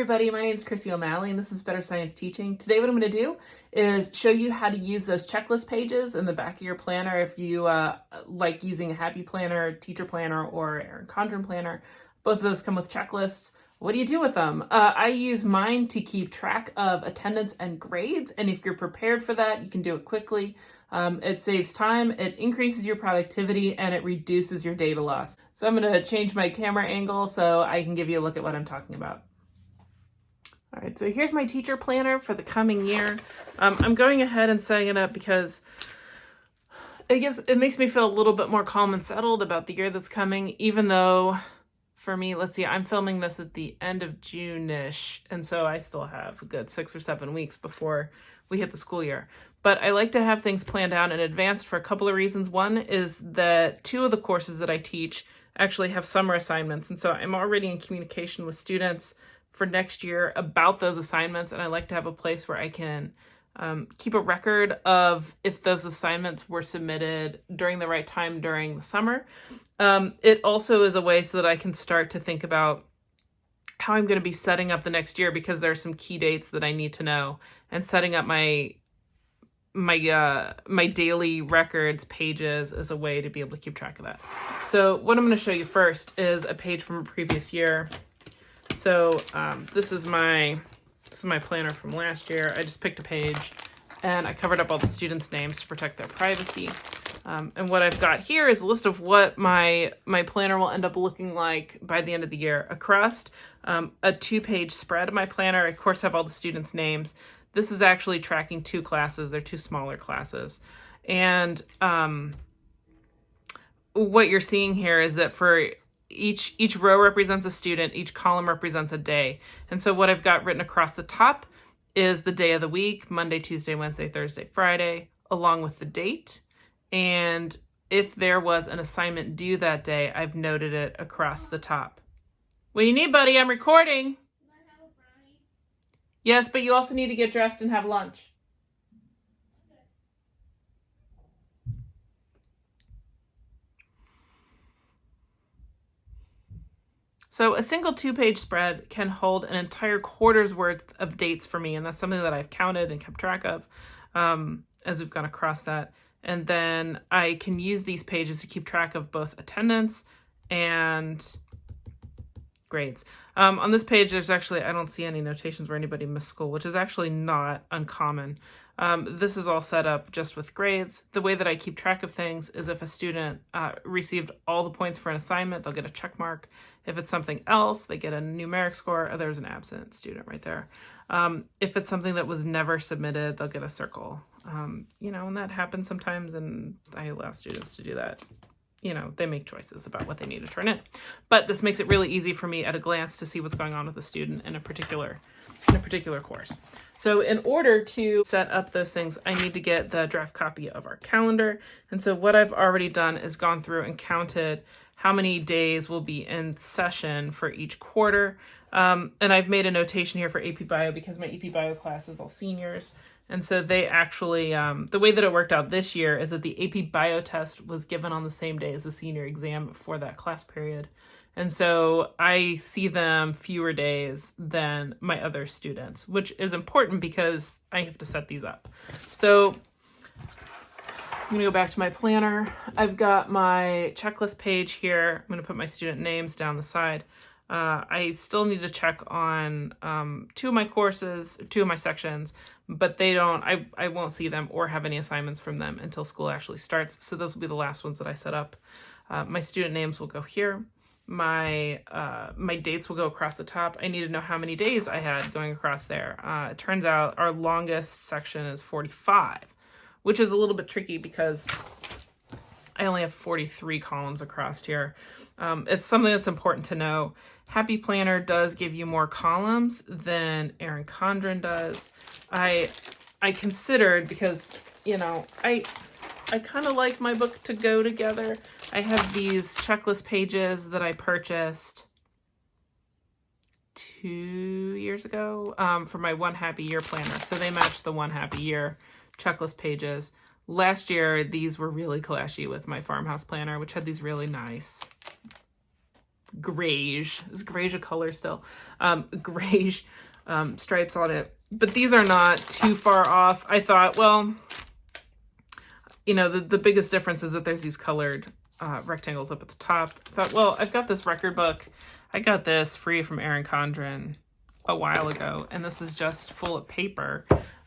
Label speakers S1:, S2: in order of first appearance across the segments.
S1: everybody, my name is Chrissy O'Malley and this is Better Science Teaching. Today what I'm going to do is show you how to use those checklist pages in the back of your planner if you like using a Happy Planner, Teacher Planner, or Erin Condren Planner. Both of those come with checklists. What do you do with them? I use mine to keep track of attendance and grades, and if you're prepared for that, you can do it quickly. It saves time, it increases your productivity, and it reduces your data loss. So I'm going to change my camera angle so I can give you a look at what I'm talking about. All right, so here's my teacher planner for the coming year. I'm going ahead and setting it up because it makes me feel a little bit more calm and settled about the year that's coming, even though for me, let's see, I'm filming this at the end of June-ish, and so I still have a good 6 or 7 weeks before we hit the school year. But I like to have things planned out in advance for a couple of reasons. One is that 2 of the courses that I teach actually have summer assignments, and so I'm already in communication with students for next year about those assignments, and I like to have a place where I can keep a record of if those assignments were submitted during the right time during the summer. It also is a way so that I can start to think about how I'm going to be setting up the next year, because there are some key dates that I need to know, and setting up my daily records pages is a way to be able to keep track of that. So what I'm going to show you first is a page from a previous year. So this is my planner from last year. I just picked a page and I covered up all the students' names to protect their privacy. And what I've got here is a list of what my planner will end up looking like by the end of the year. Across a 2-page spread of my planner, I of course have all the students' names. This is actually tracking 2 classes. They're 2 smaller classes. And what you're seeing here is that for each row represents a student, each column represents a day. And so what I've got written across the top is the day of the week, Monday, Tuesday, Wednesday, Thursday, Friday, along with the date. And if there was an assignment due that day, I've noted it across the top. What do you need, buddy? I'm recording. Can I have a brownie? Yes, but you also need to get dressed and have lunch. So a single 2-page spread can hold an entire quarter's worth of dates for me, and that's something that I've counted and kept track of as we've gone across that. And then I can use these pages to keep track of both attendance and grades. On this page, there's actually, I don't see any notations where anybody missed school, which is actually not uncommon. This is all set up just with grades. The way that I keep track of things is if a student received all the points for an assignment, they'll get a check mark. If it's something else, they get a numeric score. Oh, there's an absent student right there. If it's something that was never submitted, they'll get a circle. And that happens sometimes, and I allow students to do that. They make choices about what they need to turn in. But this makes it really easy for me at a glance to see what's going on with a student in a particular course. So in order to set up those things, I need to get the draft copy of our calendar. And so what I've already done is gone through and counted how many days will be in session for each quarter. And I've made a notation here for AP Bio because my AP Bio class is all seniors. And so they actually, the way that it worked out this year is that the AP Bio test was given on the same day as the senior exam for that class period. And so I see them fewer days than my other students, which is important because I have to set these up. So I'm gonna go back to my planner. I've got my checklist page here. I'm gonna put my student names down the side. I still need to check on 2 of my courses, 2 of my sections, but I won't see them or have any assignments from them until school actually starts. So those will be the last ones that I set up. My student names will go here. My dates will go across the top. I need to know how many days I had going across there. It turns out our longest section is 45, which is a little bit tricky because I only have 43 columns across here. It's something that's important to know. Happy Planner does give you more columns than Erin Condren does. I considered, because, I kind of like my book to go together. I have these checklist pages that I purchased 2 years ago for my One Happy Year planner. So they match the One Happy Year checklist pages. Last year, these were really clashy with my farmhouse planner, which had these really nice grayish. Is grayish a color still? Grayish stripes on it. But these are not too far off. I thought, well, you know, the biggest difference is that there's these colored rectangles up at the top. I thought, well, I've got this record book. I got this free from Erin Condren a while ago, and this is just full of paper.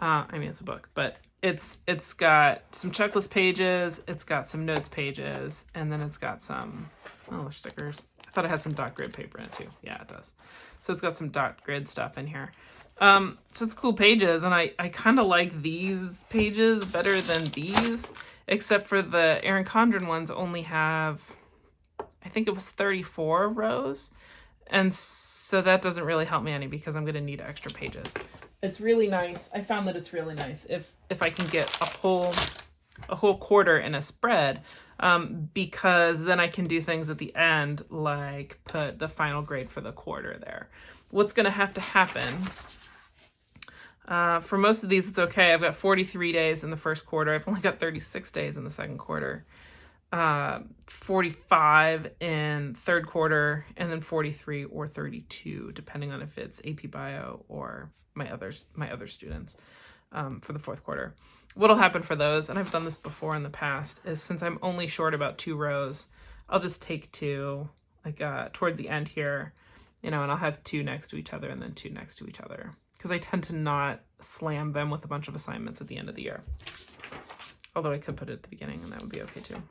S1: I mean, it's a book, but it's got some checklist pages, it's got some notes pages, and then it's got some stickers. I thought it had some dot grid paper in it too. Yeah, it does. So it's got some dot grid stuff in here. So it's cool pages, and I kind of like these pages better than these, except for the Erin Condren ones only have, I think it was 34 rows, and so that doesn't really help me any because I'm going to need extra pages. It's really nice. I found that it's really nice if I can get a whole quarter in a spread, because then I can do things at the end, like put the final grade for the quarter there. What's going to happen, for most of these, it's okay. I've got 43 days in the first quarter. I've only got 36 days in the second quarter, 45 in third quarter, and then 43 or 32, depending on if it's AP Bio or my other students, for the fourth quarter. What'll happen for those, and I've done this before in the past, is since I'm only short about 2 rows, I'll just take 2, like towards the end here, you know, and I'll have 2 next to each other and then 2 next to each other, because I tend to not slam them with a bunch of assignments at the end of the year. Although I could put it at the beginning, and that would be okay too.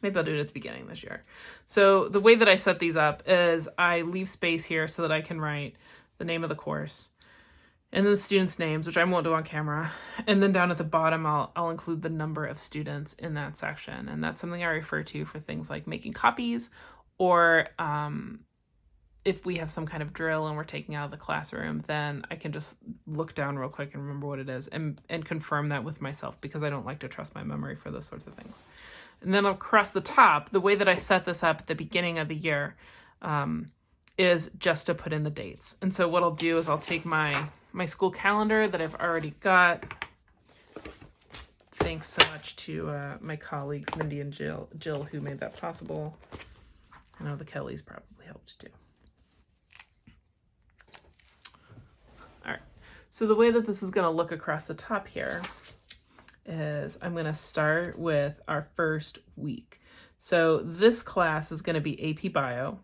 S1: Maybe I'll do it at the beginning this year. So the way that I set these up is I leave space here so that I can write the name of the course, and then the students' names, which I won't do on camera. And then down at the bottom, I'll include the number of students in that section. And that's something I refer to for things like making copies, or if we have some kind of drill and we're taking out of the classroom, then I can just look down real quick and remember what it is and confirm that with myself, because I don't like to trust my memory for those sorts of things. And then across the top, the way that I set this up at the beginning of the year is just to put in the dates. And so what I'll do is I'll take my school calendar that I've already got. Thanks so much to my colleagues, Mindy and Jill, who made that possible. I know the Kellys probably helped too. All right, so the way that this is gonna look across the top here is I'm gonna start with our first week. So this class is gonna be AP Bio.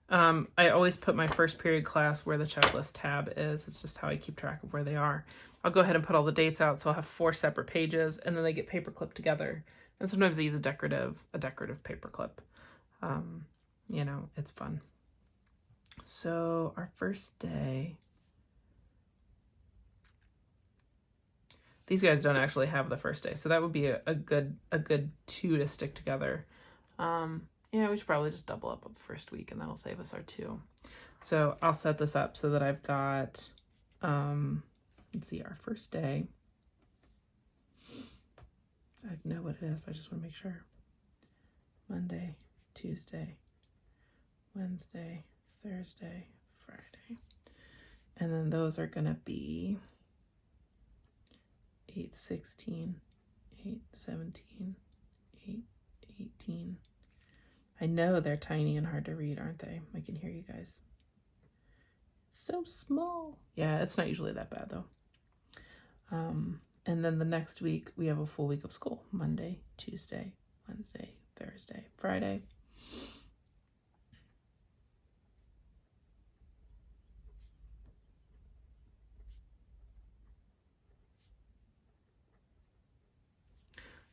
S1: I always put my first period class where the checklist tab is. It's just how I keep track of where they are. I'll go ahead and put all the dates out, so I'll have 4 separate pages, and then they get paper clipped together. And sometimes I use a decorative paper clip. You know, it's fun. So our first day, these guys don't actually have the first day, so that would be a good 2 to stick together. Yeah, we should probably just double up on the first week, and that'll save us our 2. So I'll set this up so that I've got, let's see, our first day. I know what it is, but I just want to make sure. Monday, Tuesday, Wednesday, Thursday, Friday. And then those are going to be 8/16, 8/17, 8/18. I know they're tiny and hard to read, aren't they? I can hear you guys. It's so small. Yeah, it's not usually that bad though. And then the next week we have a full week of school. Monday, Tuesday, Wednesday, Thursday, Friday.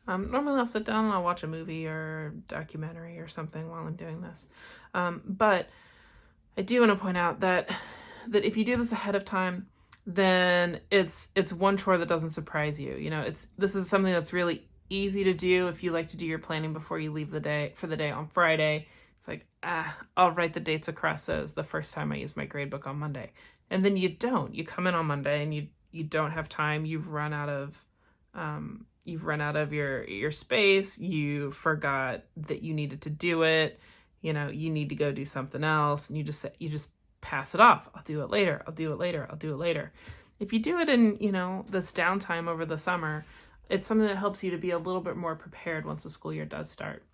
S1: Normally I'll sit down and I'll watch a movie or documentary or something while I'm doing this. But I do want to point out that if you do this ahead of time, then it's one chore that doesn't surprise you. You know, this is something that's really easy to do if you like to do your planning before you leave the day on Friday. It's like, I'll write the dates across those the first time I use my gradebook on Monday. And then you don't. You come in on Monday and you don't have time. You've run out of your space. You forgot that you needed to do it. You know, you need to go do something else, and you just pass it off. I'll do it later. I'll do it later. I'll do it later. If you do it in, you know, this downtime over the summer, it's something that helps you to be a little bit more prepared once the school year does start.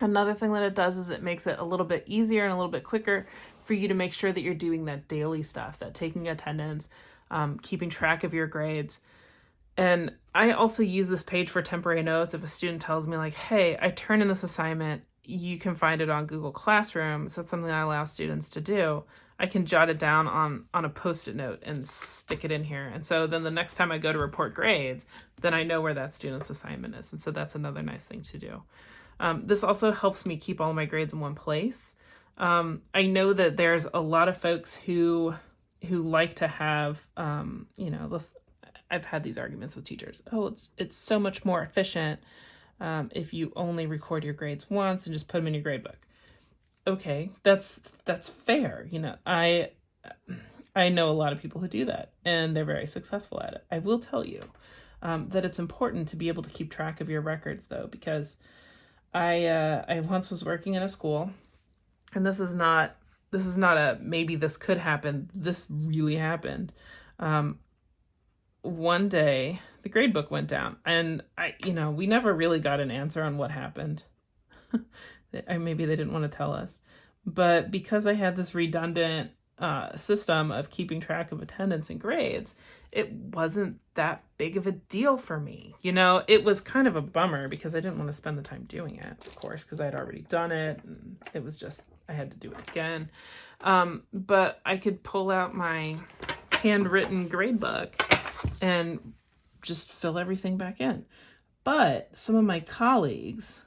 S1: Another thing that it does is it makes it a little bit easier and a little bit quicker for you to make sure that you're doing that daily stuff, that taking attendance, keeping track of your grades. And I also use this page for temporary notes. If a student tells me like, hey, I turned in this assignment, you can find it on Google Classroom. So that's something I allow students to do. I can jot it down on a Post-it note and stick it in here. And so then the next time I go to report grades, then I know where that student's assignment is. And so that's another nice thing to do. This also helps me keep all my grades in one place. I know that there's a lot of folks who like to have, I've had these arguments with teachers. Oh, it's so much more efficient if you only record your grades once and just put them in your gradebook. Okay, that's fair. I know a lot of people who do that, and they're very successful at it. I will tell you that it's important to be able to keep track of your records, though, because I once was working in a school, and this is not a maybe this could happen. This really happened. One day the gradebook went down, and we never really got an answer on what happened. Maybe they didn't want to tell us, but because I had this redundant system of keeping track of attendance and grades, it wasn't that big of a deal for me. It was kind of a bummer because I didn't want to spend the time doing it, of course, because I'd already done it, and it was just, I had to do it again. But I could pull out my handwritten gradebook and just fill everything back in. But some of my colleagues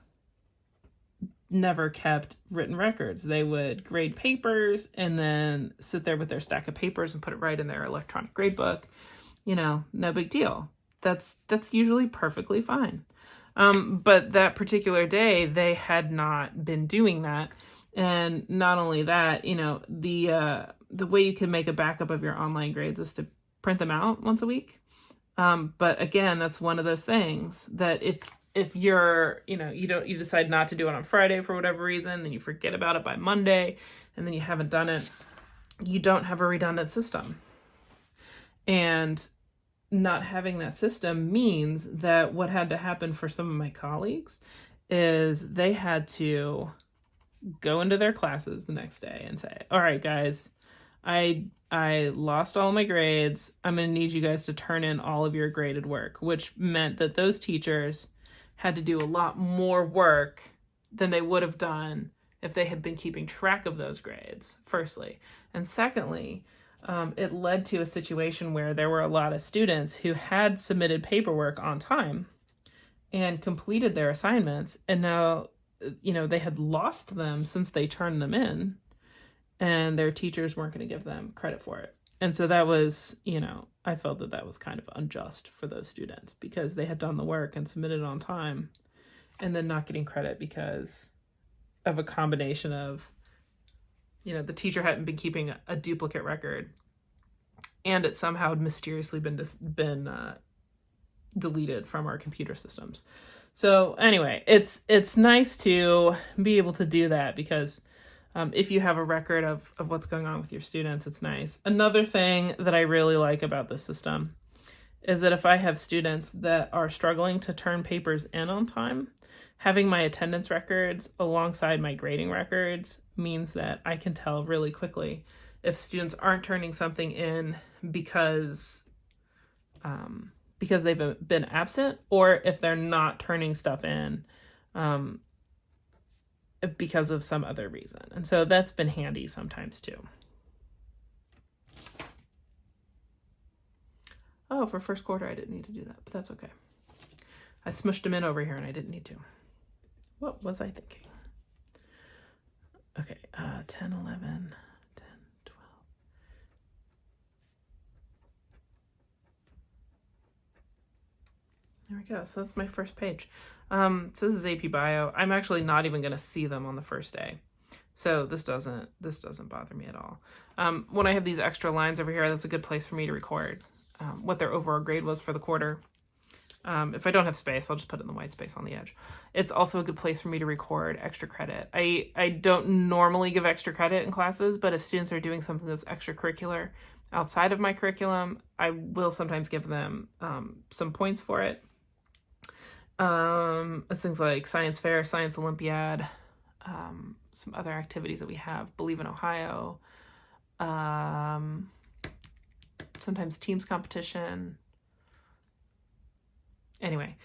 S1: never kept written records. They would grade papers and then sit there with their stack of papers and put it right in their electronic gradebook. No big deal. That's usually perfectly fine. But that particular day, they had not been doing that. And not only that, the way you can make a backup of your online grades is to print them out once a week. But again, that's one of those things that if you're, you decide not to do it on Friday for whatever reason, then you forget about it by Monday, and then you haven't done it, you don't have a redundant system. And not having that system means that what had to happen for some of my colleagues is they had to go into their classes the next day and say, all right, guys, I lost all my grades. I'm going to need you guys to turn in all of your graded work, which meant that those teachers had to do a lot more work than they would have done if they had been keeping track of those grades, firstly. And secondly, it led to a situation where there were a lot of students who had submitted paperwork on time and completed their assignments, and now, they had lost them since they turned them in, and their teachers weren't going to give them credit for it. And so that was, I felt that was kind of unjust for those students because they had done the work and submitted it on time and then not getting credit because of a combination of, the teacher hadn't been keeping a duplicate record and it somehow had mysteriously been deleted from our computer systems. So anyway, it's nice to be able to do that because if you have a record of what's going on with your students, it's nice. Another thing that I really like about this system is that if I have students that are struggling to turn papers in on time, having my attendance records alongside my grading records means that I can tell really quickly if students aren't turning something in because they've been absent, or if they're not turning stuff in because of some other reason. And so that's been handy sometimes too. Oh, for first quarter, I didn't need to do that, but that's okay. I smushed them in over here and I didn't need to. What was I thinking? Okay, 10, 11, 10, 12. There we go. So that's my first page. So this is AP Bio. I'm actually not even going to see them on the first day. So this doesn't bother me at all. When I have these extra lines over here, that's a good place for me to record what their overall grade was for the quarter. If I don't have space, I'll just put it in the white space on the edge. It's also a good place for me to record extra credit. I don't normally give extra credit in classes, but if students are doing something that's extracurricular outside of my curriculum, I will sometimes give them some points for it. It's things like science fair, science Olympiad, some other activities that we have, Believe in Ohio, sometimes teams competition. Anyway,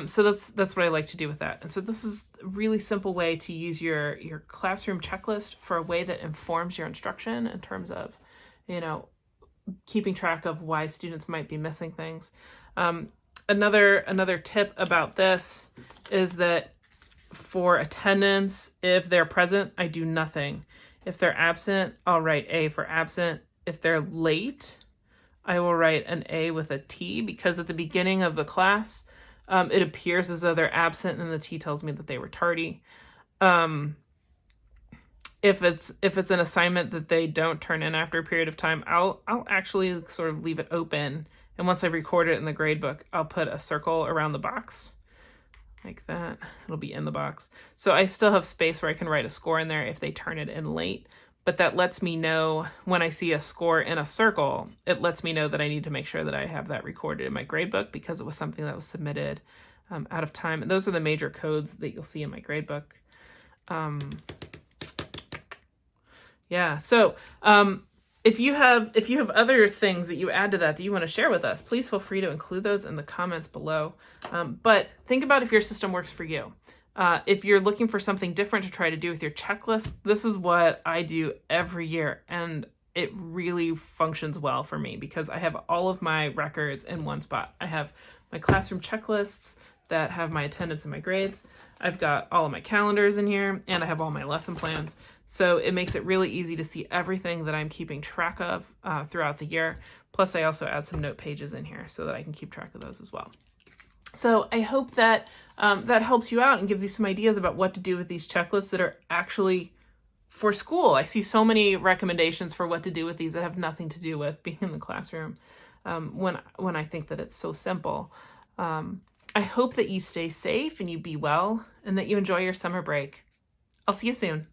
S1: so that's what I like to do with that. And so this is a really simple way to use your classroom checklist for a way that informs your instruction in terms of, you know, keeping track of why students might be missing things. Another tip about this is that for attendance, if they're present, I do nothing. If they're absent, I'll write A for absent. If they're late, I will write an A with a T, because at the beginning of the class, it appears as though they're absent and the T tells me that they were tardy. If it's an assignment that they don't turn in after a period of time, I'll actually sort of leave it open. And once I record it in the gradebook, I'll put a circle around the box like that. It'll be in the box. So I still have space where I can write a score in there if they turn it in late. But that lets me know when I see a score in a circle, it lets me know that I need to make sure that I have that recorded in my gradebook, because it was something that was submitted out of time. And those are the major codes that you'll see in my gradebook. Yeah, so if you have other things that you add to that you want to share with us, please feel free to include those in the comments below. But think about if your system works for you. If you're looking for something different to try to do with your checklist, this is what I do every year, and it really functions well for me because I have all of my records in one spot. I have my classroom checklists that have my attendance and my grades. I've got all of my calendars in here, and I have all my lesson plans. So it makes it really easy to see everything that I'm keeping track of throughout the year. Plus, I also add some note pages in here so that I can keep track of those as well. So I hope that that helps you out and gives you some ideas about what to do with these checklists that are actually for school. I see so many recommendations for what to do with these that have nothing to do with being in the classroom when I think that it's so simple. I hope that you stay safe and you be well and that you enjoy your summer break. I'll see you soon.